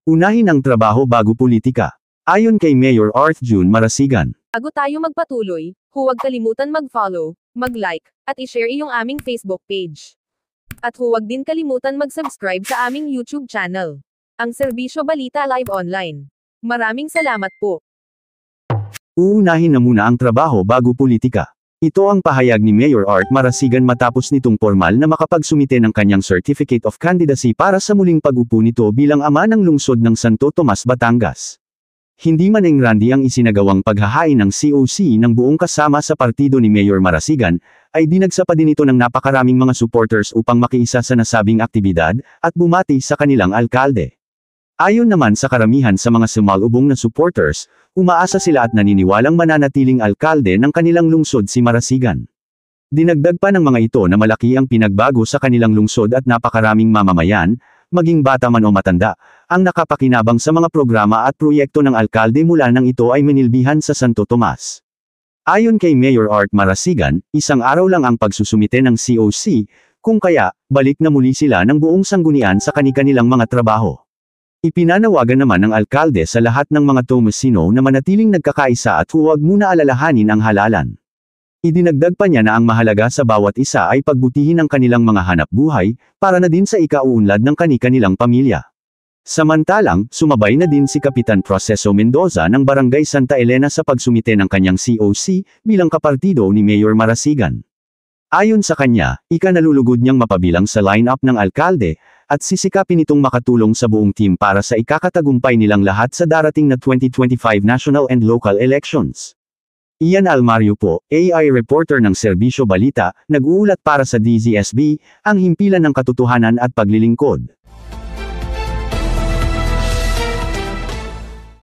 Unahin ang trabaho bago politika. Ayon kay Mayor Arth June Marasigan. Bago tayo magpatuloy, huwag kalimutan mag-follow, mag-like, at i-share iyong aming Facebook page. At huwag din kalimutan mag-subscribe sa aming YouTube channel, ang Serbisyo Balita Live Online. Maraming salamat po. Uunahin na muna ang trabaho bago politika. Ito ang pahayag ni Mayor Arth Marasigan matapos nitong formal na makapagsumite ng kanyang Certificate of Candidacy para sa muling pag-upo nito bilang ama ng lungsod ng Santo Tomas, Batangas. Hindi man engrandi ang isinagawang paghahain ng COC ng buong kasama sa partido ni Mayor Marasigan, ay dinagsa pa din ito ng napakaraming mga supporters upang makiisa sa nasabing aktibidad, at bumati sa kanilang alkalde. Ayon naman sa karamihan sa mga sumalubong na supporters, umaasa sila at naniniwalang mananatiling alkalde ng kanilang lungsod si Marasigan. Dinagdag pa ng mga ito na malaki ang pinagbago sa kanilang lungsod at napakaraming mamamayan, maging bata man o matanda, ang nakapakinabang sa mga programa at proyekto ng alkalde mula nang ito ay minilbihan sa Santo Tomas. Ayon kay Mayor Arth Marasigan, isang araw lang ang pagsusumite ng COC, kung kaya, balik na muli sila ng buong sanggunian sa kani-kanilang mga trabaho. Ipinanawagan naman ng alkalde sa lahat ng mga Tomasino na manatiling nagkakaisa at huwag muna alalahanin ang halalan. Idinagdag pa niya na ang mahalaga sa bawat isa ay pagbutihin ang kanilang mga hanap buhay, para na din sa ikauunlad ng kani-kanilang pamilya. Samantalang, sumabay na din si Kapitan Proceso Mendoza ng Barangay Santa Elena sa pagsumite ng kanyang COC, bilang kapartido ni Mayor Marasigan. Ayon sa kanya, ikanalulugod niyang mapabilang sa line-up ng alkalde, at sisikapin itong makatulong sa buong team para sa ikakatagumpay nilang lahat sa darating na 2025 national and local elections. Ian Almario po, AI reporter ng Serbisyo Balita, nag-uulat para sa DZSB, ang himpilan ng katotohanan at paglilingkod.